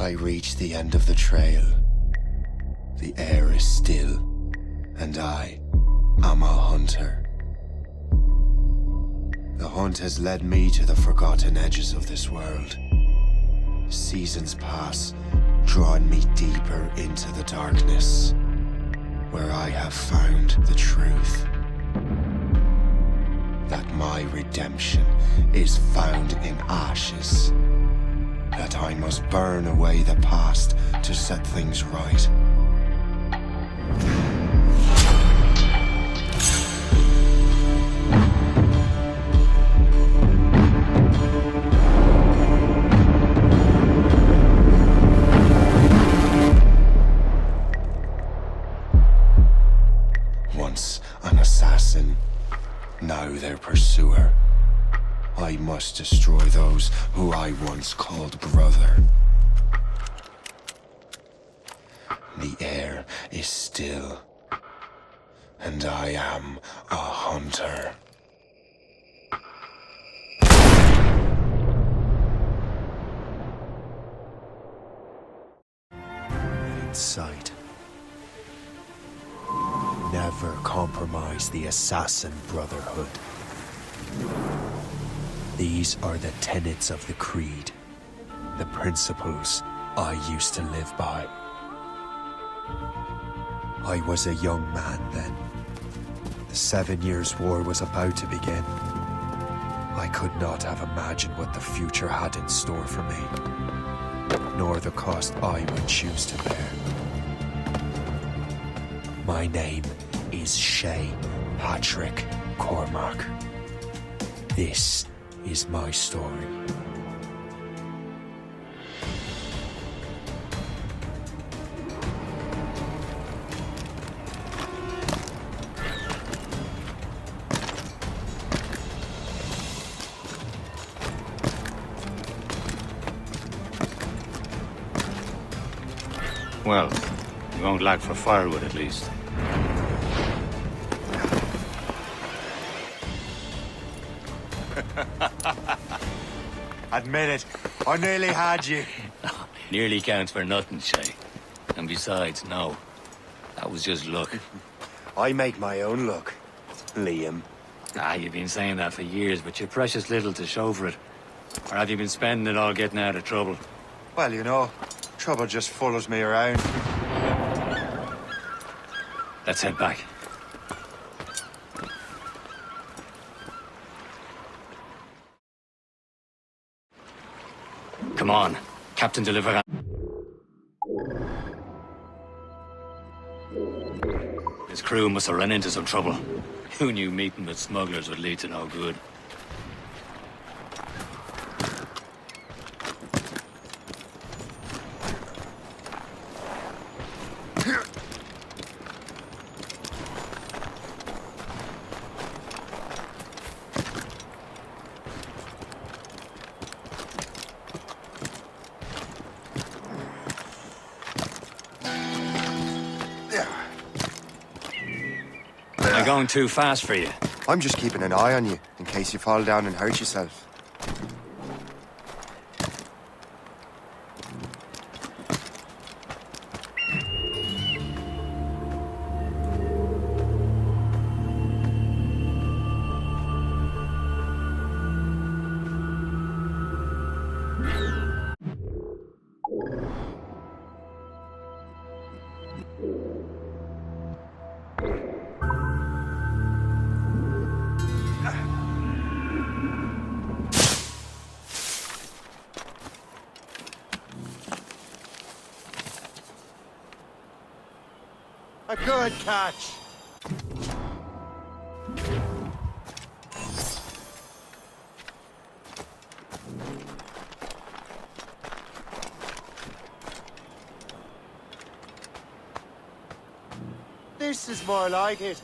I reach the end of the trail. The air is still, and I am a hunter. The hunt has led me to the forgotten edges of this world. Seasons pass, drawing me deeper into the darkness, where I have found the truth. That my redemption is found in ashes. That I must burn away the past to set things right. Once an assassin, now their pursuer. I must destroy those who I once called brother. The air is still, and I am a hunter. In sight. Never compromise the Assassin Brotherhood. These are the tenets of the Creed, the principles I used to live by. I was a young man then. The 7 Years' War was about to begin. I could not have imagined what the future had in store for me, nor the cost I would choose to bear. My name is Shay Patrick Cormac. This is my story. Well, you won't lack for firewood at least. Admit it, I nearly had you. Nearly counts for nothing, Shay. And besides, no. That was just luck. I make my own luck, Liam. You've been saying that for years, but you've precious little to show for it. Or have you been spending it all getting out of trouble? Well, you know, trouble just follows me around. Let's head back. Come on, Captain Deliverer. His crew must have run into some trouble. Who knew meeting with smugglers would lead to no good? Am I going too fast for you? I'm just keeping an eye on you, in case you fall down and hurt yourself. A good catch. This is more like it.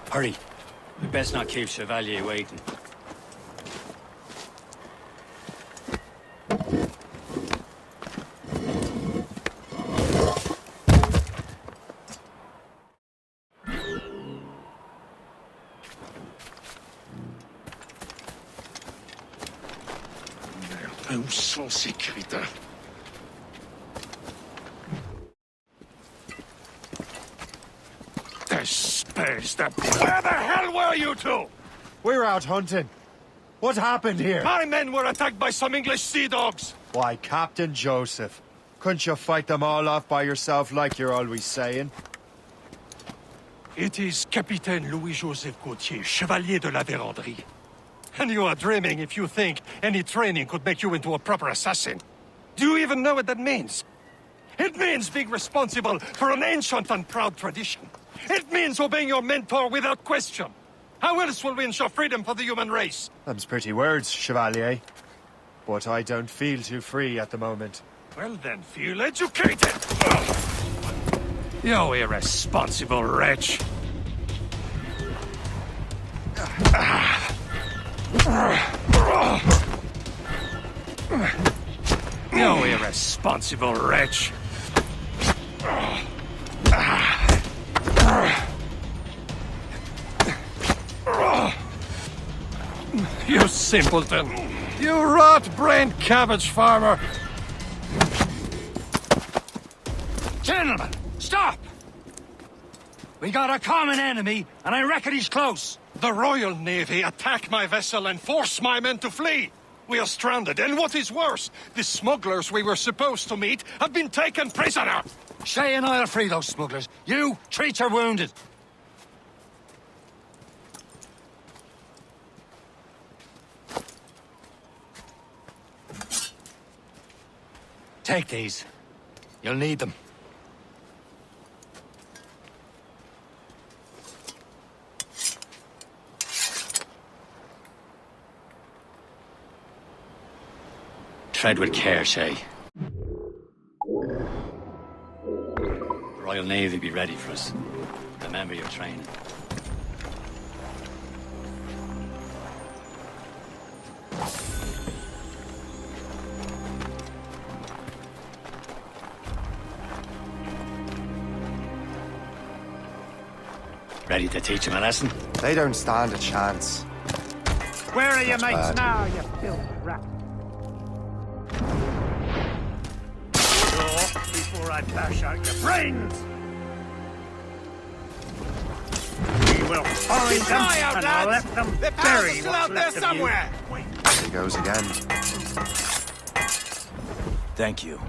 Hurry. We best not keep Chevalier waiting. Où sont ces crétins? Where the hell were you two? We're out hunting. What happened here? My men were attacked by some English sea dogs. Why, Captain Joseph. Couldn't you fight them all off by yourself like you're always saying? It is Capitaine Louis-Joseph Gauthier, Chevalier de la Vérendrye. And you are dreaming if you think any training could make you into a proper assassin. Do you even know what that means? It means being responsible for an ancient and proud tradition. It means obeying your mentor without question. How else will we ensure freedom for the human race? Them's pretty words, Chevalier. But I don't feel too free at the moment. Well then, feel educated! You irresponsible wretch! You irresponsible wretch! You simpleton! You rot-brained cabbage farmer! Gentlemen, stop! We got a common enemy, and I reckon he's close. The Royal Navy attack my vessel and force my men to flee! We are stranded, and what is worse, the smugglers we were supposed to meet have been taken prisoner! Shay and I'll free those smugglers. You, treat your wounded. Take these. You'll need them. Tread with care, Shay. The Royal Navy be ready for us. Remember your training. Ready to teach him a lesson? They don't stand a chance. Where are your That's mates bad. now, you filthy rat? Door before I bash out your brains! We will find them and let them bury what's left of you. There he goes again. Thank you.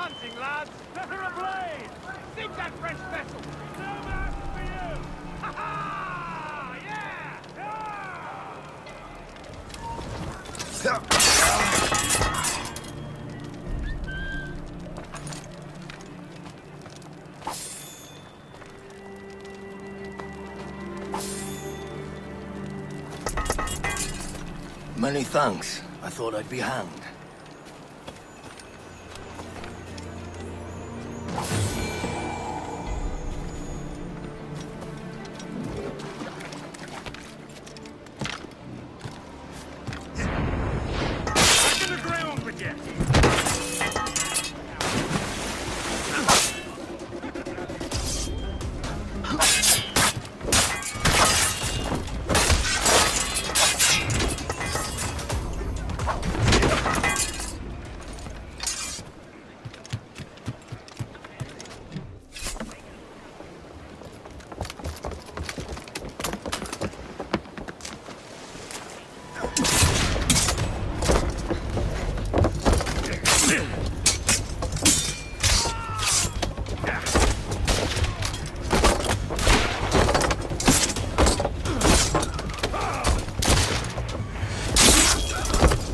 hunting, lads! Set her ablaze! Sink that French vessel! No match for you! Ha ha! Yeah! Many thanks. I thought I'd be hanged. Back to the ground with you!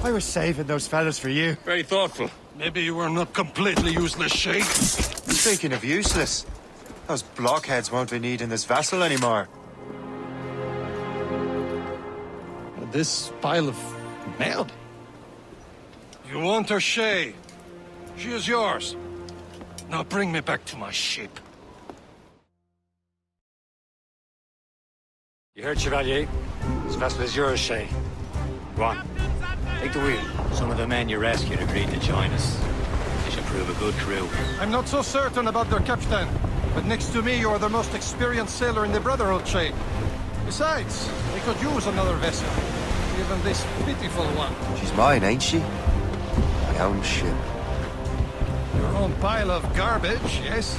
I was saving those fellas for you. Very thoughtful. Maybe you were not completely useless, Shay. Speaking of useless, those blockheads won't be needing this vessel anymore. This pile of merde. You want her, Shay? She is yours. Now bring me back to my ship. You heard, Chevalier? This vessel is yours, Shay. Go on. Take the wheel. Some of the men you rescued agreed to join us. They should prove a good crew. I'm not so certain about their captain, but next to me, you are the most experienced sailor in the Brotherhood, Shay. Besides, we could use another vessel. Even this pitiful one. She's mine, ain't she? My own ship. Your own pile of garbage, yes?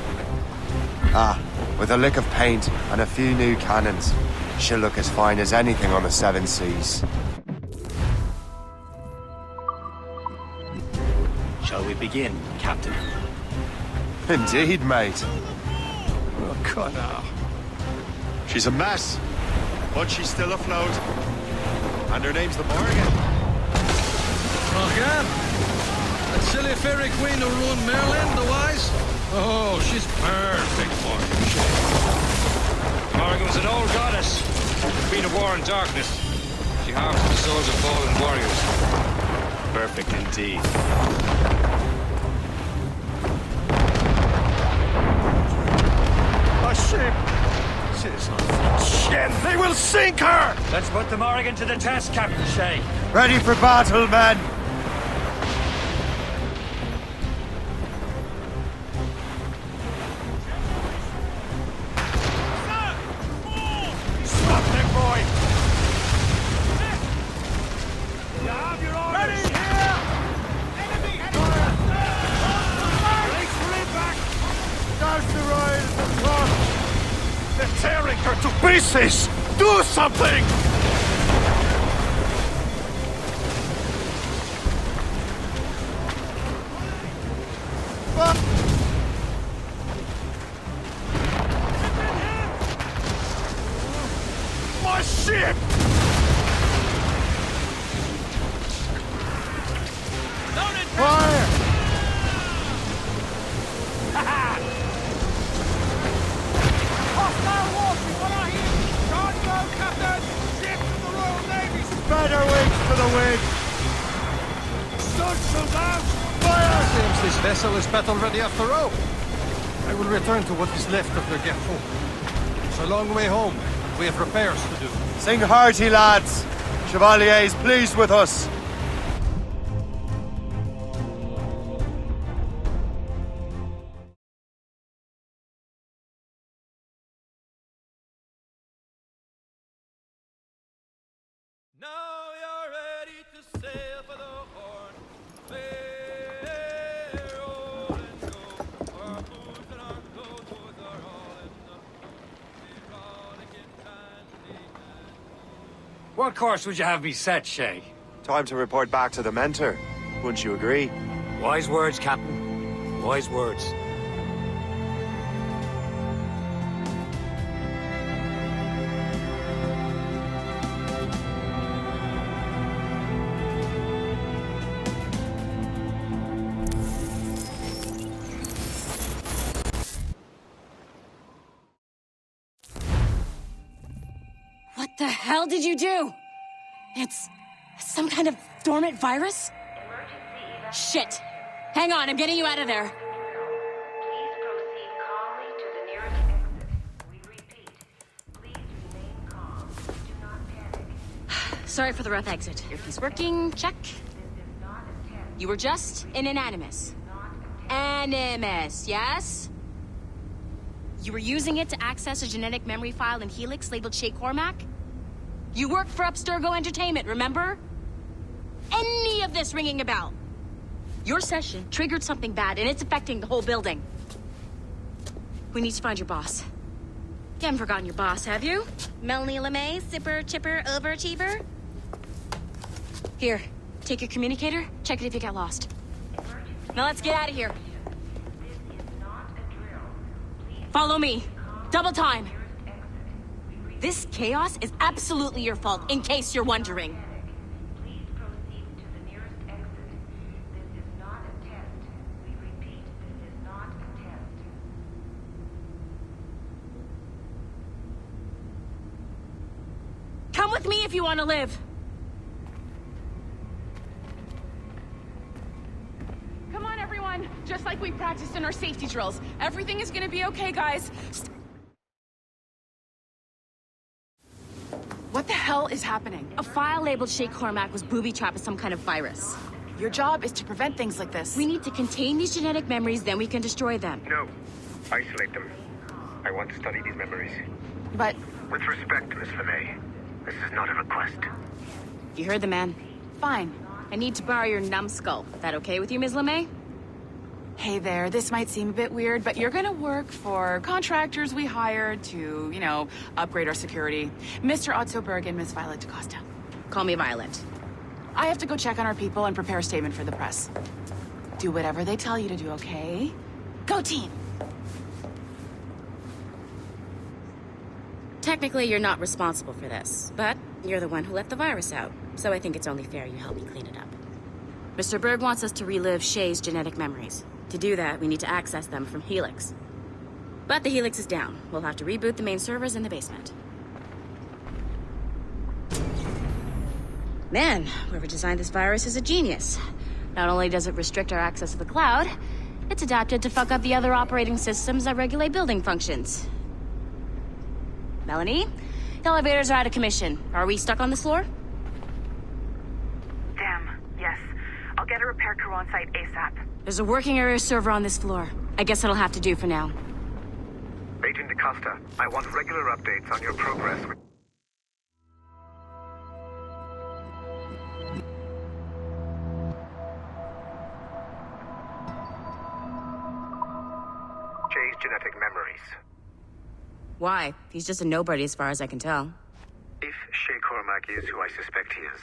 Ah, with a lick of paint and a few new cannons, she'll look as fine as anything on the seven seas. Shall we begin, Captain? Indeed, mate. Oh, God, now. She's a mess, but she's still afloat. And her name's the Morgan. Morgan? That silly fairy queen who ruined Merlin, the wise? Oh, she's perfect for you. Morgan was an old goddess, queen of war and darkness. She harvested the souls of fallen warriors. Perfect indeed. A ship! She's on shit! They will sink her! Let's put the Morrigan to the test, Captain Shay. Ready for battle, men! Stop them, boy! You have your orders! Ready here! Enemy heading! Race her back! Douse the royals and cross! They're tearing her to pieces! Do something! My ship! Fire! Hostile warship on our heels! Charge low, Captain! Ship from the Royal Navy! Spread our wings to the wind! Stood so down! Fire! Seems this vessel is battle ready after all. I will return to what is left of the Gerfaut. It's a long way home. We have repairs to do. Sing hearty, lads! Chevalier is pleased with us. Now you're ready to sail for the Horn. Fair roll and go. Our boots and our clothes are all in the frolic and dandy. What course would you have me set, Shay? Time to report back to the mentor. Wouldn't you agree? Wise words, Captain. Wise words. What the hell did you do? It's some kind of dormant virus? Shit. Hang on, I'm getting you out of there. Please proceed calmly to the nearest exit. We repeat, please remain calm. Do not panic. Sorry for the rough exit. Earpiece working, check. This is not a test. You were just in an Animus. Animus, yes? You were using it to access a genetic memory file in Helix labeled Shay Cormac? You worked for Abstergo Entertainment, remember? Any of this ringing a bell? Your session triggered something bad, and it's affecting the whole building. We need to find your boss. You haven't forgotten your boss, have you? Melanie LeMay, sipper, chipper, overachiever? Here, take your communicator, check it if you get lost. Now let's get out of here. This is not a drill. Please Follow me. Double time. nearest exit. We repeat, This chaos is absolutely your fault, in case you're wondering. please proceed to the nearest exit. This is not a test. We repeat, this is not a test. Come with me if you want to live. Come on, everyone. Just like we practiced in our safety drills. Everything is gonna be okay, guys. What the hell is happening? A file labeled Shay Cormac was booby-trapped with some kind of virus. Your job is to prevent things like this. We need to contain these genetic memories, then we can destroy them. No. Isolate them. I want to study these memories. But With respect, Miss LeMay, this is not a request. You heard the man. fine. I need to borrow your numbskull. That okay with you, Ms. LeMay? Hey there, this might seem a bit weird, but you're gonna work for contractors we hired to, upgrade our security. Mr. Otto Berg and Miss Violet DaCosta. Call me Violet. I have to go check on our people and prepare a statement for the press. Do whatever they tell you to do, okay? Go team! Technically, you're not responsible for this, but you're the one who let the virus out, so I think it's only fair you help me clean it up. Mr. Berg wants us to relive Shay's genetic memories. To do that, we need to access them from Helix. But the Helix is down. We'll have to reboot the main servers in the basement. Man, whoever designed this virus is a genius. Not only does it restrict our access to the cloud, it's adapted to fuck up the other operating systems that regulate building functions. Melanie? The elevators are out of commission. Are we stuck on this floor? Damn, yes. I'll get a repair crew on site ASAP. There's a working area server on this floor. I guess it'll have to do for now. Agent DaCosta, I want regular updates on your progress with... Jay's genetic memories. Why? He's just a nobody as far as I can tell. If Shay Cormac is who I suspect he is,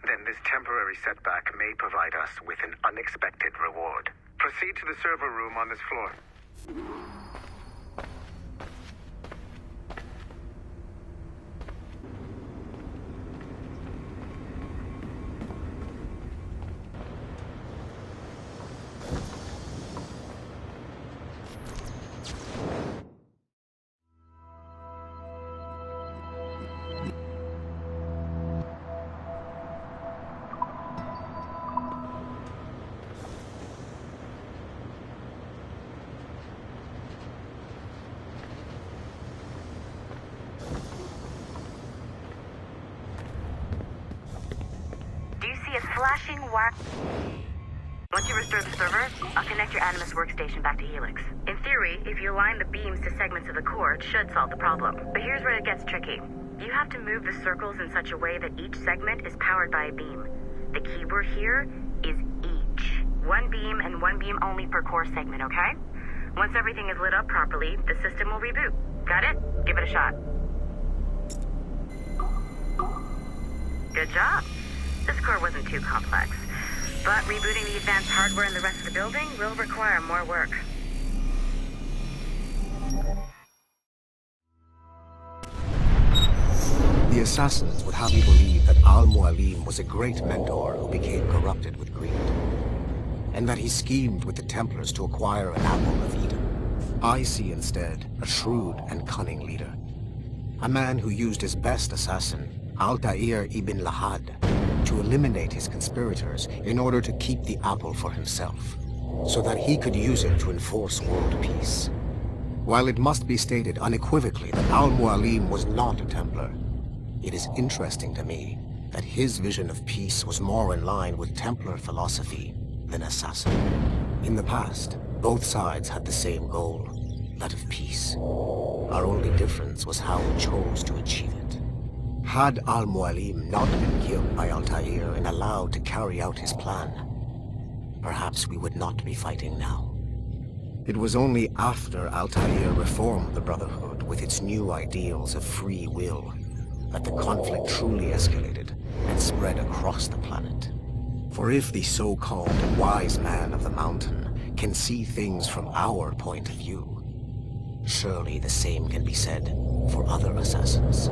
then this temporary setback may provide us with an unexpected reward. Proceed to the server room on this floor. Flashing wire. Once you restore the server, I'll connect your Animus workstation back to Helix. In theory, if you align the beams to segments of the core, it should solve the problem. But here's where it gets tricky. You have to move the circles in such a way that each segment is powered by a beam. The keyword here is each. One beam and one beam only per core segment, okay? Once everything is lit up properly, the system will reboot. Got it? Give it a shot. Good job. This core wasn't too complex. But rebooting the advanced hardware in the rest of the building will require more work. The assassins would have you believe that Al-Mualim was a great mentor who became corrupted with greed, and that he schemed with the Templars to acquire an apple of Eden. I see instead a shrewd and cunning leader, a man who used his best assassin, Altair ibn Lahad, to eliminate his conspirators in order to keep the apple for himself, so that he could use it to enforce world peace. While it must be stated unequivocally that Al-Mualim was not a Templar, it is interesting to me that his vision of peace was more in line with Templar philosophy than assassin. In the past, both sides had the same goal, that of peace. Our only difference was how we chose to achieve it. Had Al-Mualim not been killed by Altair and allowed to carry out his plan, perhaps we would not be fighting now. It was only after Altair reformed the Brotherhood with its new ideals of free will that the conflict truly escalated and spread across the planet. For if the so-called wise man of the mountain can see things from our point of view, surely the same can be said for other assassins.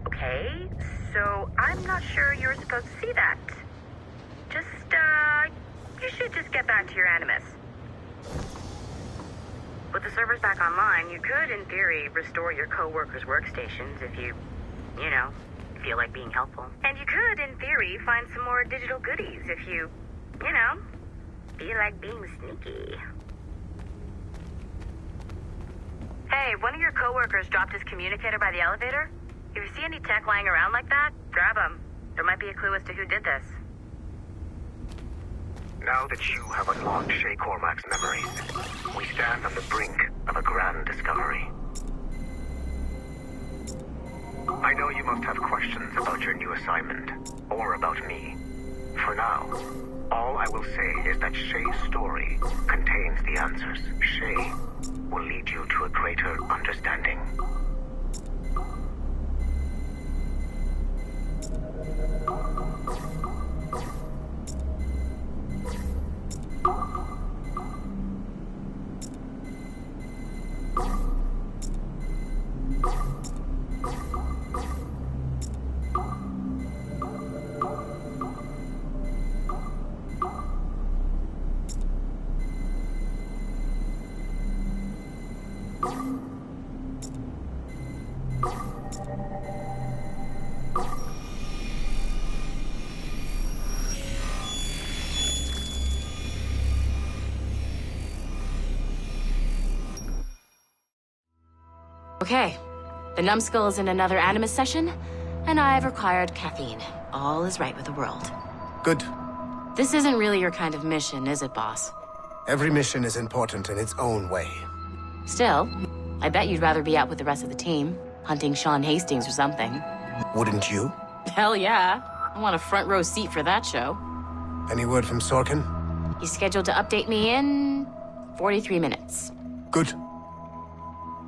Okay. So I'm not sure you're supposed to see that. You should just get back to your Animus. With the servers back online, you could, in theory, restore your co-workers' workstations if you feel like being helpful. And you could, in theory, find some more digital goodies if you feel like being sneaky. Hey, one of your co-workers dropped his communicator by the elevator. If you see any tech lying around like that, grab him. There might be a clue as to who did this. Now that you have unlocked Shay Cormac's memories, we stand on the brink of a grand discovery. I know you must have questions about your new assignment, or about me. For now, all I will say is that Shay's story contains the answers. Shay will lead you to a greater understanding. Okay, the numbskull is in another Animus session, and I've required caffeine. All is right with the world. Good. This isn't really your kind of mission, is it, boss? Every mission is important in its own way. Still, I bet you'd rather be out with the rest of the team, hunting Sean Hastings or something. Wouldn't you? Hell yeah. I want a front row seat for that show. Any word from Sorkin? He's scheduled to update me in 43 minutes. Good.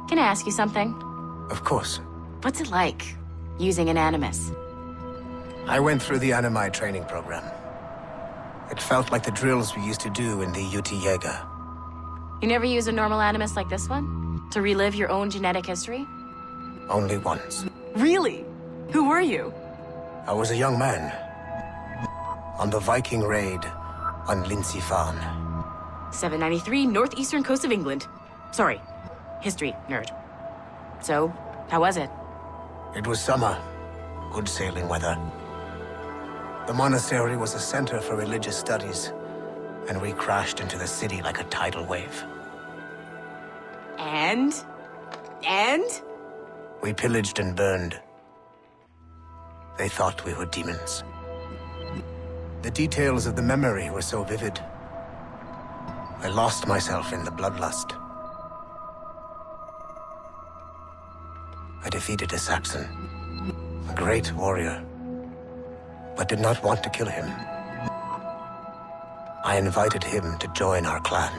Can I ask you something? Of course. What's it like, using an Animus? I went through the Animi training program. It felt like the drills we used to do in the UT Jaeger. You never use a normal Animus like this one? To relive your own genetic history? Only once. Really? Who were you? I was a young man. On the Viking raid on Lindsey Farm. 793, northeastern coast of England. Sorry, history nerd. So, how was it? It was summer. Good sailing weather. The monastery was a center for religious studies, and we crashed into the city like a tidal wave. And? We pillaged and burned. They thought we were demons. The details of the memory were so vivid. I lost myself in the bloodlust. I defeated a Saxon, a great warrior, but did not want to kill him. I invited him to join our clan.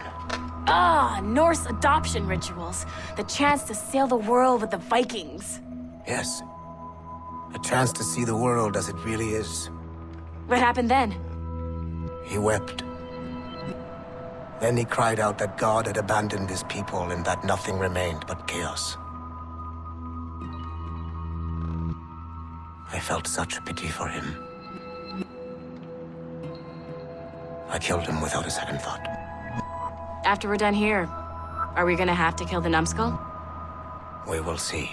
Norse adoption rituals. The chance to sail the world with the Vikings. Yes. A chance to see the world as it really is. What happened then? He wept. Then he cried out that God had abandoned his people and that nothing remained but chaos. I felt such pity for him. I killed him without a second thought. After we're done here, are we gonna have to kill the numbskull? We will see.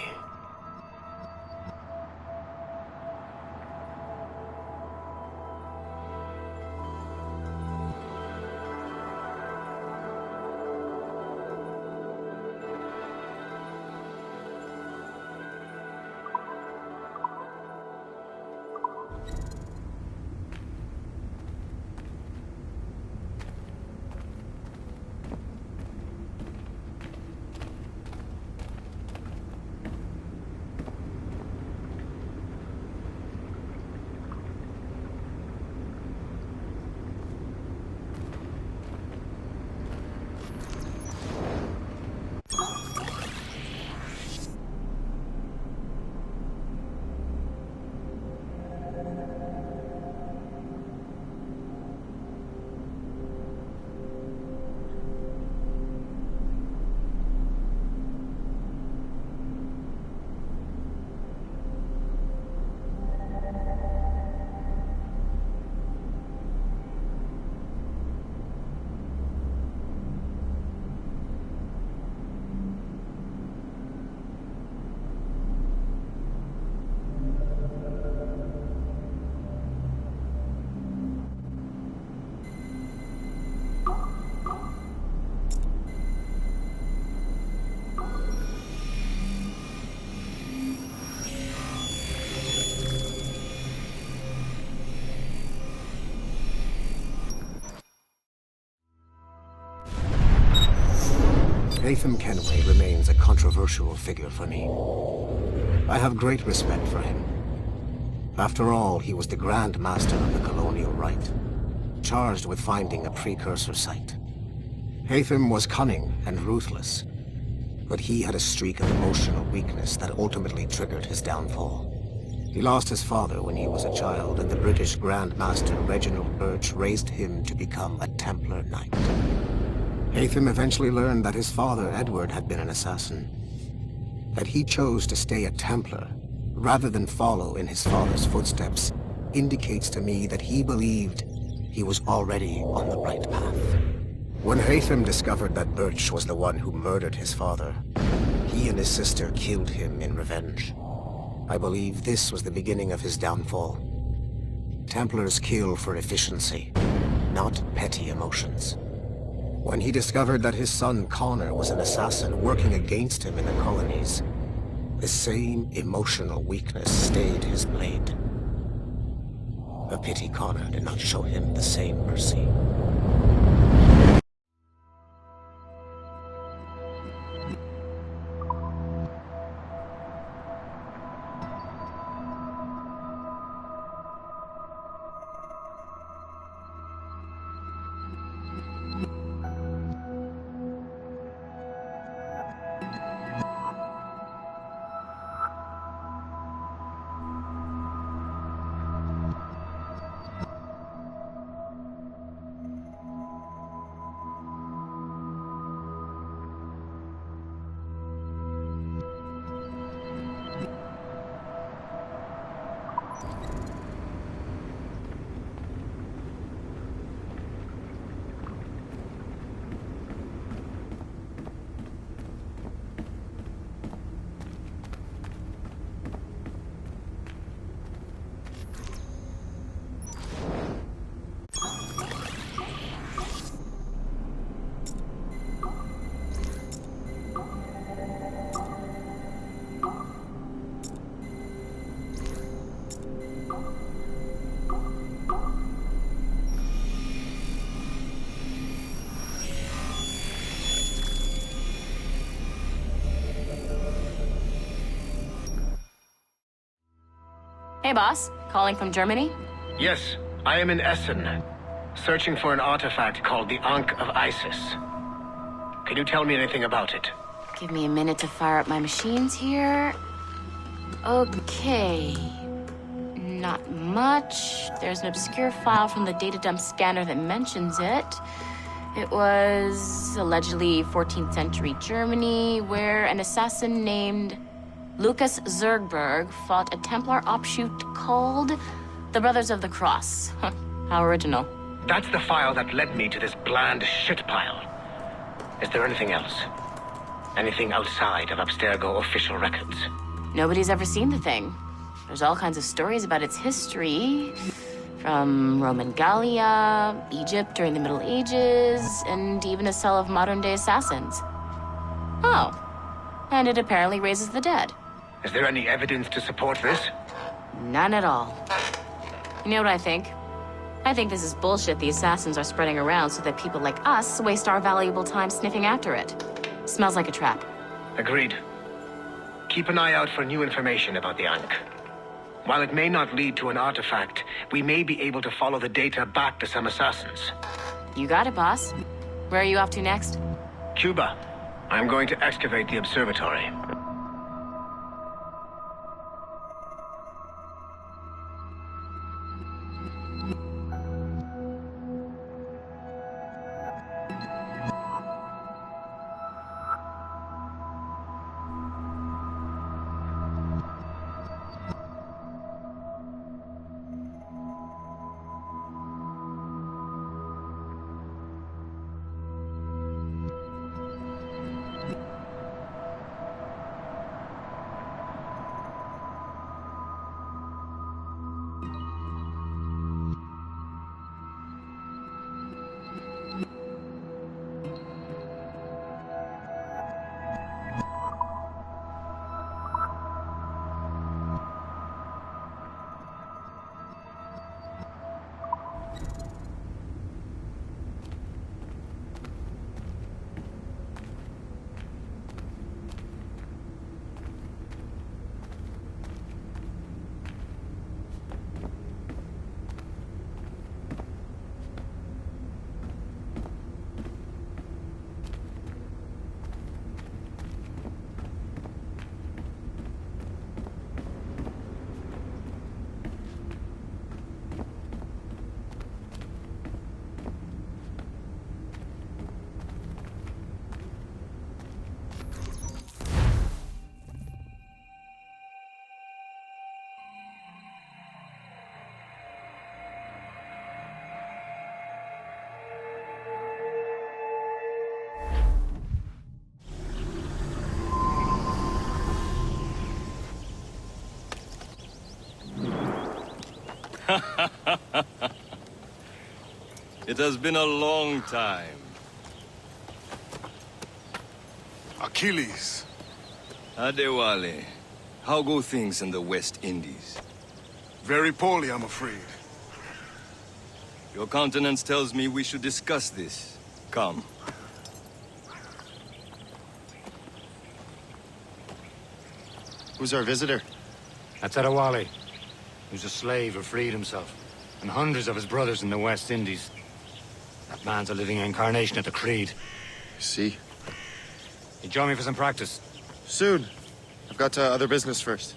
Haytham Kenway remains a controversial figure for me. I have great respect for him. After all, he was the Grand Master of the Colonial Rite, charged with finding a precursor site. Haytham was cunning and ruthless, but he had a streak of emotional weakness that ultimately triggered his downfall. He lost his father when he was a child, and the British Grand Master Reginald Birch raised him to become a Templar Knight. Haytham eventually learned that his father, Edward, had been an assassin. That he chose to stay a Templar, rather than follow in his father's footsteps, indicates to me that he believed he was already on the right path. When Haytham discovered that Birch was the one who murdered his father, he and his sister killed him in revenge. I believe this was the beginning of his downfall. Templars kill for efficiency, not petty emotions. When he discovered that his son Connor was an assassin working against him in the colonies, the same emotional weakness stayed his blade. A pity Connor did not show him the same mercy. Hey, boss. Calling from Germany? Yes, I am in Essen, searching for an artifact called the Ankh of Isis. Can you tell me anything about it? Give me a minute to fire up my machines here. Okay. Not much. There's an obscure file from the data dump scanner that mentions it. It was allegedly 14th century Germany, where an assassin named Lucas Zergberg fought a Templar offshoot called the Brothers of the Cross. Huh, how original. That's the file that led me to this bland shit pile. Is there anything else? Anything outside of Abstergo official records? Nobody's ever seen the thing. There's all kinds of stories about its history. From Roman Gallia, Egypt during the Middle Ages, and even a cell of modern-day assassins. Oh. And it apparently raises the dead. Is there any evidence to support this? None at all. You know what I think? I think this is bullshit the assassins are spreading around so that people like us waste our valuable time sniffing after it. Smells like a trap. Agreed. Keep an eye out for new information about the Ankh. While it may not lead to an artifact, we may be able to follow the data back to some assassins. You got it, boss. Where are you off to next? Cuba. I'm going to excavate the observatory. It has been a long time. Achilles. Adewale, how go things in the West Indies? Very poorly, I'm afraid. Your countenance tells me we should discuss this. Come. Who's our visitor? That's Adewale. He was a slave who freed himself, and hundreds of his brothers in the West Indies. That man's a living incarnation of the Creed. I see. You join me for some practice? Soon. I've got other business first.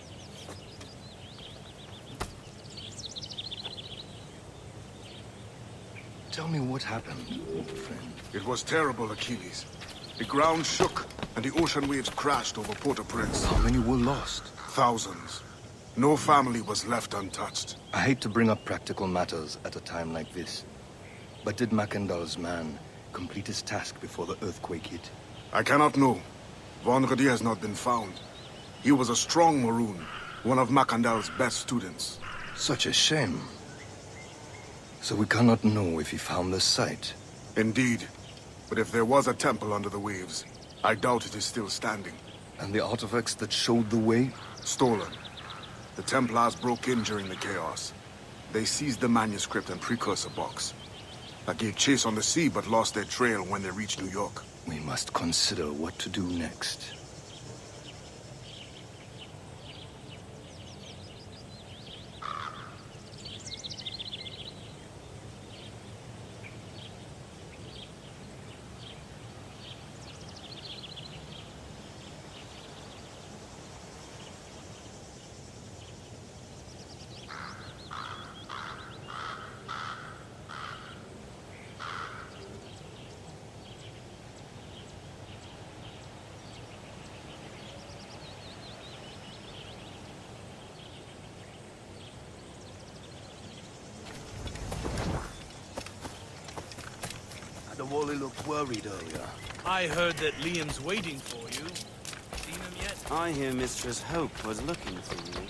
Tell me what happened, old friend. It was terrible, Achilles. The ground shook, and the ocean waves crashed over Port-au-Prince. How many were lost? Thousands. No family was left untouched. I hate to bring up practical matters at a time like this. But did Mackandal's man complete his task before the earthquake hit? I cannot know. Vonredi has not been found. He was a strong Maroon, one of Mackandal's best students. Such a shame. So we cannot know if he found the site. Indeed. But if there was a temple under the waves, I doubt it is still standing. And the artifacts that showed the way? Stolen. The Templars broke in during the chaos. They seized the manuscript and precursor box. I gave chase on the sea, but lost their trail when they reached New York. We must consider what to do next. Mr. Woolley looked worried earlier. I heard that Liam's waiting for you. Seen him yet? I hear Mistress Hope was looking for you.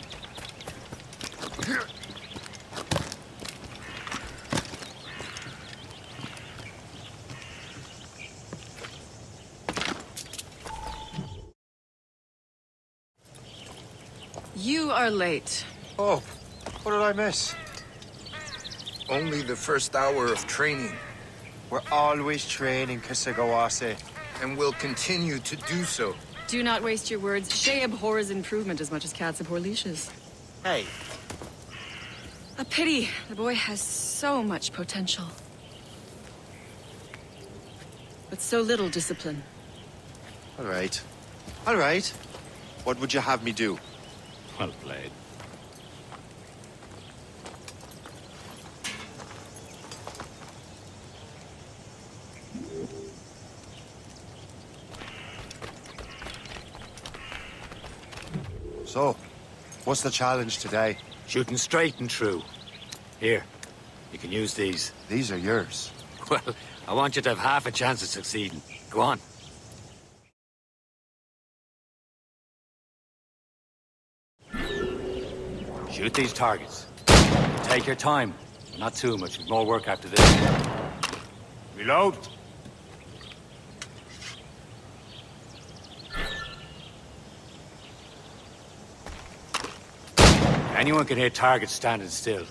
You are late. Oh, what did I miss? Only the first hour of training. We're always training, Kisagawase. And will continue to do so. Do not waste your words. Shay abhors improvement as much as cats abhor leashes. Hey. A pity. The boy has so much potential. But so little discipline. All right. All right. What would you have me do? Well played. So, what's the challenge today? Shooting straight and true. Here, you can use these. These are yours. Well, I want you to have half a chance of succeeding. Go on. Shoot these targets. Take your time. Not too much. We've more work after this. Reload. Anyone can hit targets standing still.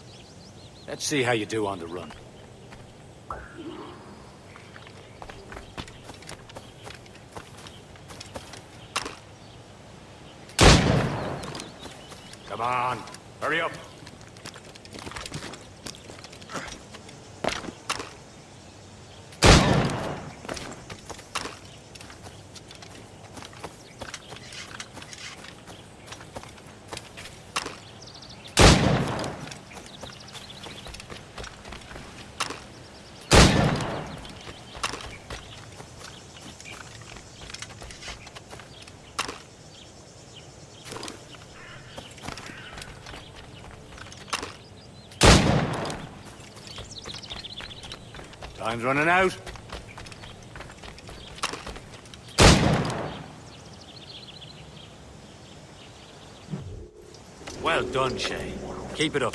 Let's see how you do on the run. Come on, hurry up. Time's running out. Well done, Shay. Keep it up.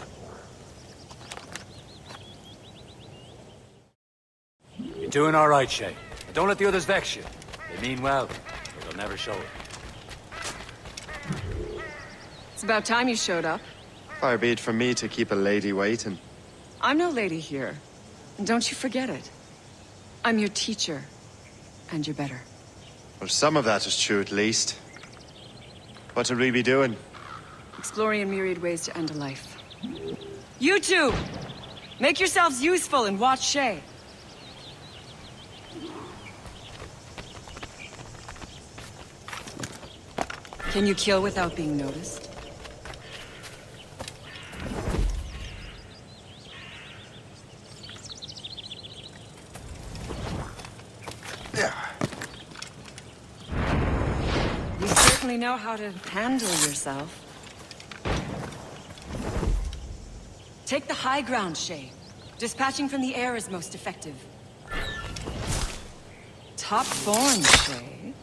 You're doing all right, Shay. Don't let the others vex you. They mean well, but they'll never show it. It's about time you showed up. Far be it from me to keep a lady waiting. I'm no lady here. And don't you forget it. I'm your teacher. And you're better. Well, some of that is true at least. What will we be doing? Exploring a myriad ways to end a life. You two! Make yourselves useful and watch Shay. Can you kill without being noticed? You certainly know how to handle yourself. Take the high ground, Shay. Dispatching from the air is most effective. Top form, Shay.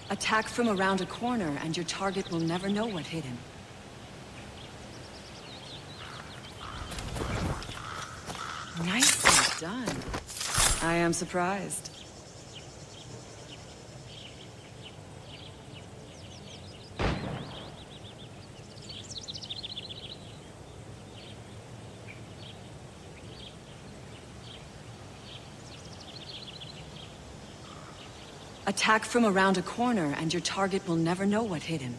Attack from around a corner, and your target will never know what hit him. Nicely done. I am surprised. Attack from around a corner, and your target will never know what hit him.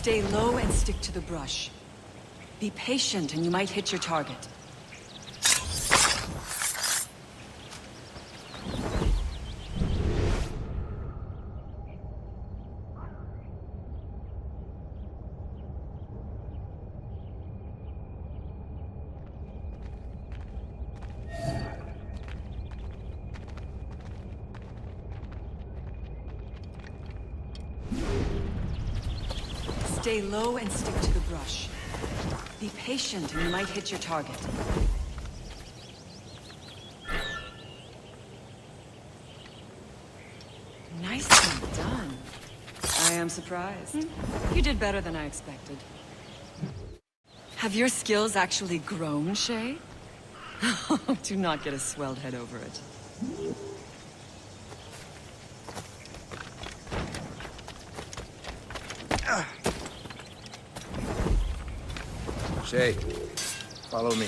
Stay low and stick to the brush. Be patient and you might hit your target. Stay low and stick to the brush. Be patient and you might hit your target. Nicely done. I am surprised. You did better than I expected. Have your skills actually grown, Shay? Do not get a swelled head over it. Shay, follow me.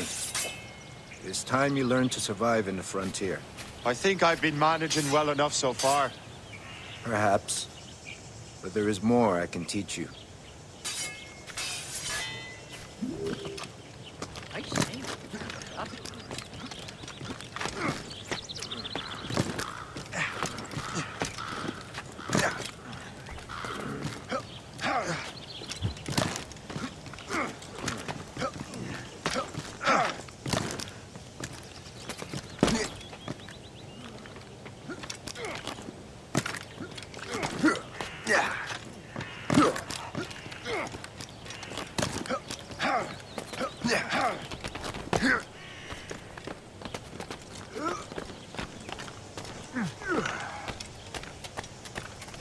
It's time you learn to survive in the frontier. I think I've been managing well enough so far. Perhaps. But there is more I can teach you.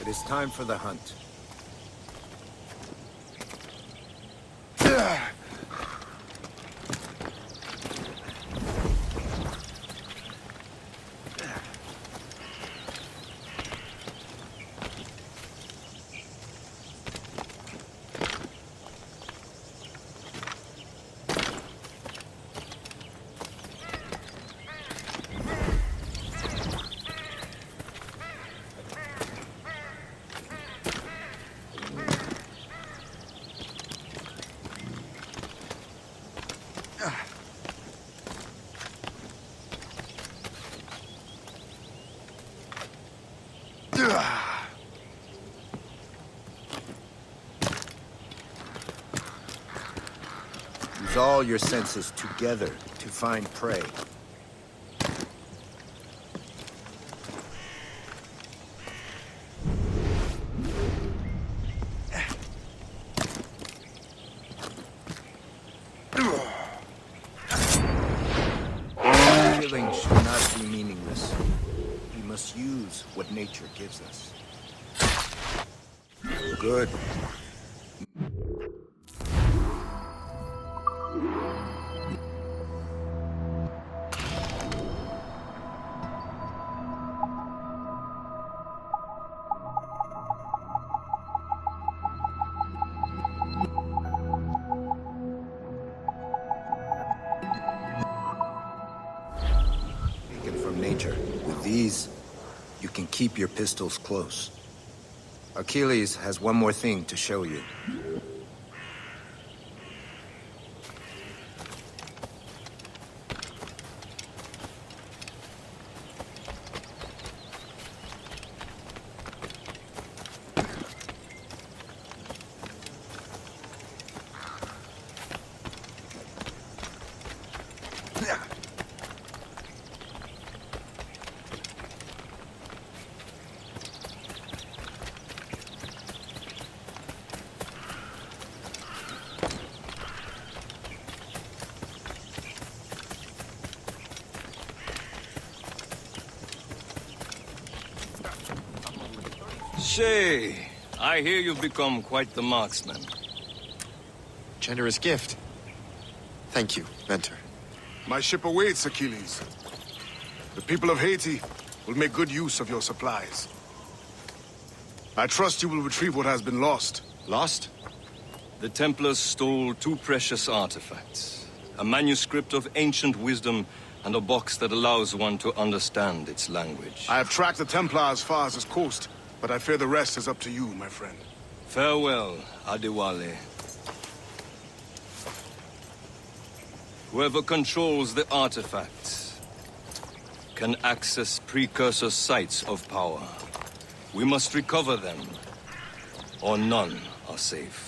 It is time for the hunt. Use all your senses together to find prey. Killing should not be meaningless. We must use what nature gives us. Good. Taken from nature. With these, you can keep your pistols close. Achilles has one more thing to show you. Shay, I hear you've become quite the marksman. Generous gift. Thank you, Mentor. My ship awaits, Achilles. The people of Haiti will make good use of your supplies. I trust you will retrieve what has been lost. Lost? The Templars stole two precious artifacts. A manuscript of ancient wisdom and a box that allows one to understand its language. I have tracked the Templar as far as this coast, but I fear the rest is up to you, my friend. Farewell, Adewale. Whoever controls the artifacts can access precursor sites of power. We must recover them, or none are safe.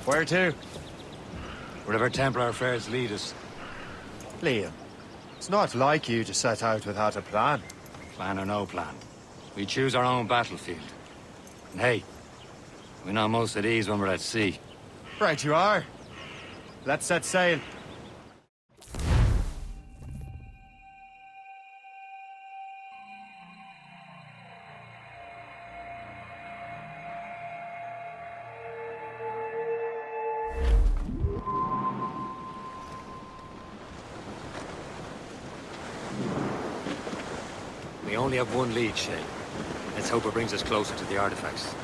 Where to? Wherever Templar affairs lead us. Liam, it's not like you to set out without a plan. Plan or no plan. We choose our own battlefield. And hey, we know most at ease when we're at sea. Right you are. Let's set sail. We only have one lead, Shay. Let's hope it brings us closer to the artifacts.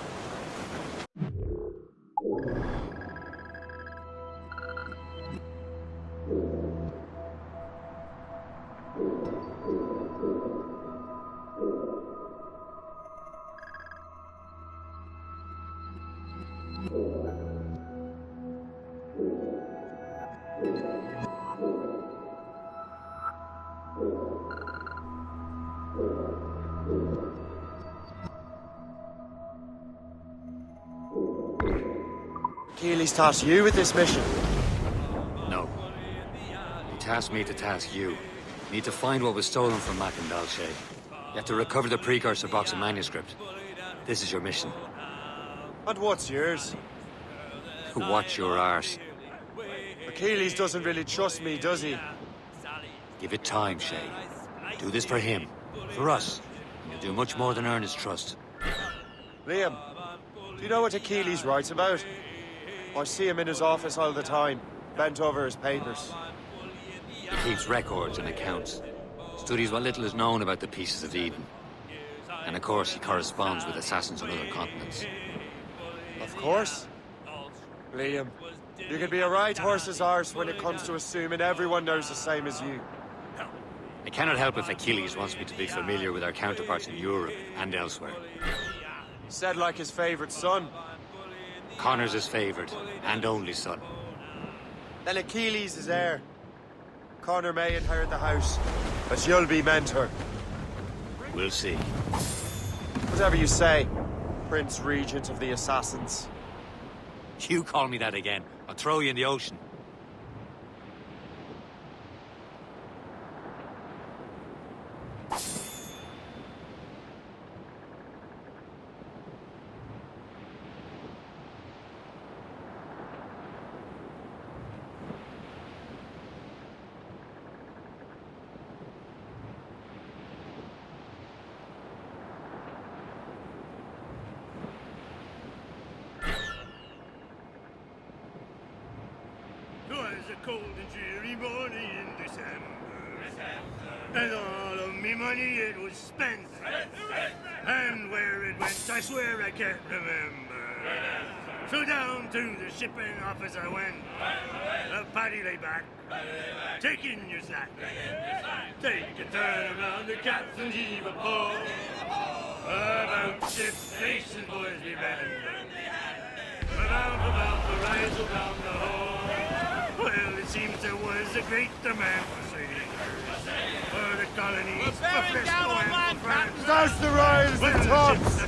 Keely's tasked you with this mission. No. He tasked me to task you. You need to find what was stolen from Mackandal, Shay. You have to recover the precursor box of manuscript. This is your mission. And what's yours? Watch your arse. Achilles doesn't really trust me, does he? Give it time, Shay. Do this for him. For us. And you'll do much more than earn his trust. Liam, do you know what Achilles writes about? I see him in his office all the time, bent over his papers. He keeps records and accounts. Studies what little is known about the Pieces of Eden. And of course, he corresponds with assassins on other continents. Of course. Liam, you can be a right horse's arse when it comes to assuming everyone knows the same as you. I cannot help if Achilles wants me to be familiar with our counterparts in Europe and elsewhere. Said like his favorite son. Connor's his favored and only son. Then Achilles is heir. Connor may inherit the house, but you'll be mentor. We'll see. Whatever you say, Prince Regent of the Assassins. You call me that again, I'll throw you in the ocean. Cold and dreary morning in December. And all of me any money it was spent. And where it went, I swear I can't remember. So down to the shipping office I went. The paddy lay back, taking your sack. Take a turn around the captain's heave a pole. About ship station, boys, be bend. About the rise around the hole. Well, it seems there was a great demand for sailors. For the colonies, for Frisco and for France. That's the rise, the tops!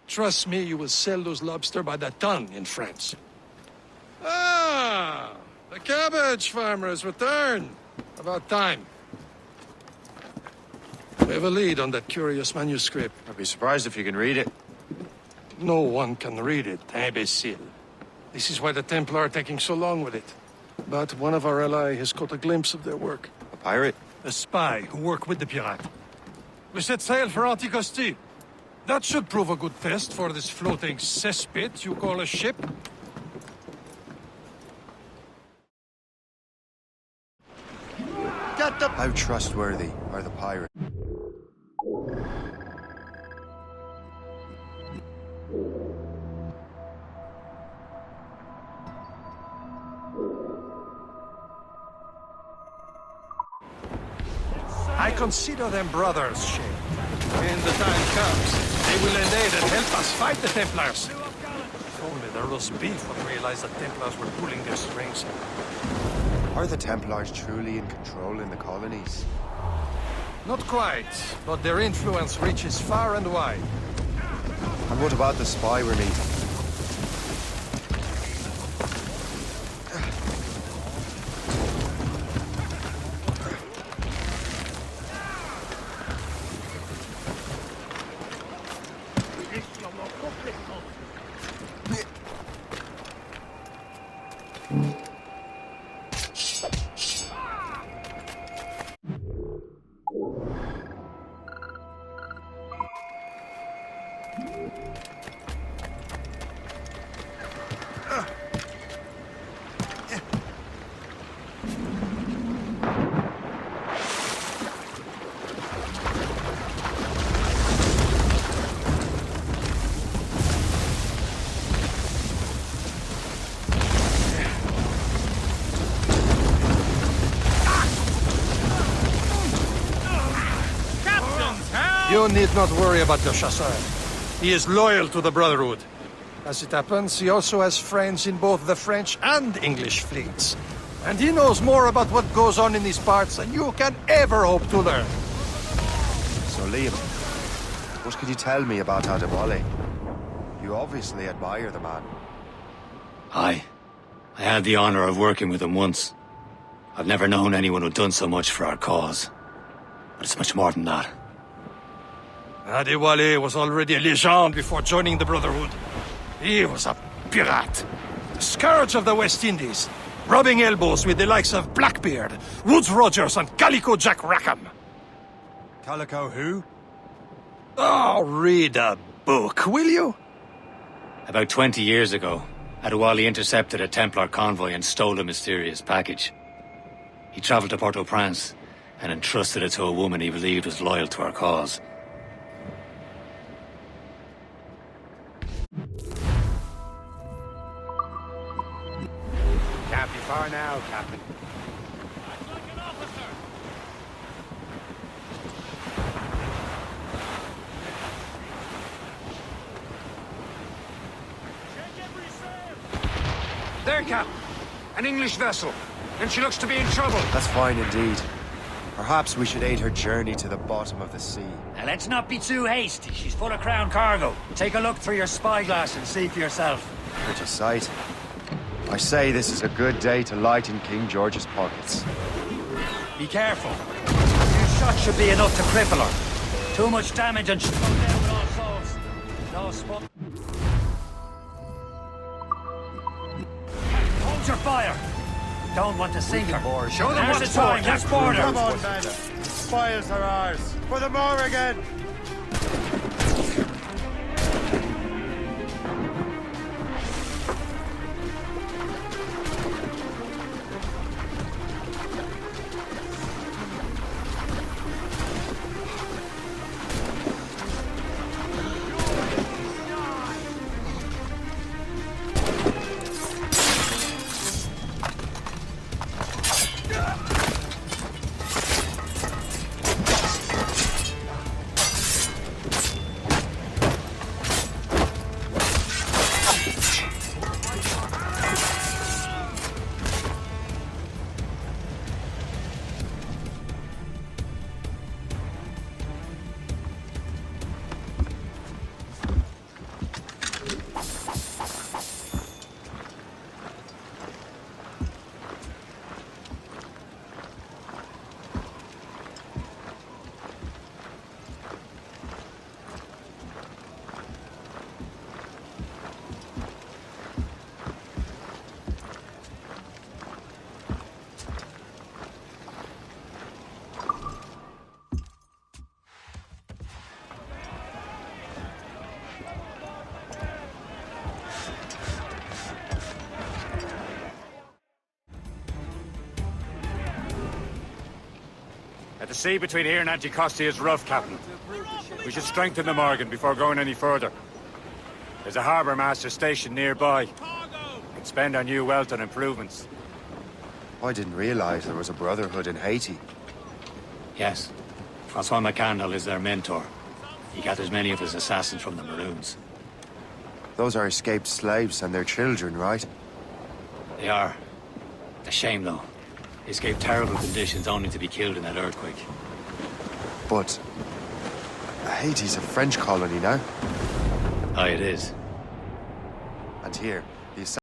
Trust me, you will sell those lobster by the ton in France. Ah, the cabbage farmer has returned. About time. We have a lead on that curious manuscript. I'd be surprised if you can read it. No one can read it, imbecile. This is why the Templar are taking so long with it. But one of our allies has caught a glimpse of their work. A pirate? A spy who worked with the pirate. We set sail for Anticosti. That should prove a good test for this floating cesspit you call a ship. Get the... How trustworthy are the pirates? I consider them brothers, Shay. When the time comes, they will lend aid and help us fight the Templars. If only the roast beef would realize the Templars were pulling their strings. Are the Templars truly in control in the colonies? Not quite, but their influence reaches far and wide. And what about the spy we're meeting? You need not worry about Le Chasseur. He is loyal to the Brotherhood. As it happens, he also has friends in both the French and English fleets. And he knows more about what goes on in these parts than you can ever hope to learn. So, Liam, what could you tell me about Adewale? You obviously admire the man. I had the honor of working with him once. I've never known anyone who'd done so much for our cause. But it's much more than that. Adewale was already a legend before joining the Brotherhood. He was a pirate. The scourge of the West Indies. Rubbing elbows with the likes of Blackbeard, Woodes Rogers, and Calico Jack Rackham. Calico who? Oh, read a book, will you? About 20 years ago, Adewale intercepted a Templar convoy and stole a mysterious package. He traveled to Port-au-Prince and entrusted it to a woman he believed was loyal to our cause. Can't be far now, Captain. There, Cap. An English vessel. And she looks to be in trouble. That's fine indeed. Perhaps we should aid her journey to the bottom of the sea. Now let's not be too hasty. She's full of crown cargo. Take a look through your spyglass and see for yourself. Pretty sight. I say this is a good day to lighten King George's pockets. Be careful. A few shots should be enough to cripple her. Too much damage and she'll go down with all souls. No spot. Hold your fire. don't want to sink her. Show them There's what it's the doing. talk. That's border. Come on, men. Spoils are ours. For the Morrigan! The sea between here and Anticosti is rough, Captain. We should strengthen the Morgan before going any further. There's a harbour master stationed nearby. Could spend our new wealth on improvements. I didn't realize there was a brotherhood in Haiti. Yes. Francois McCandle is their mentor. He gathers many of his assassins from the Maroons. Those are escaped slaves and their children, right? They are. A shame, though. They escaped terrible conditions only to be killed in that earthquake. But Haiti's a French colony now. Aye, it is. And here, the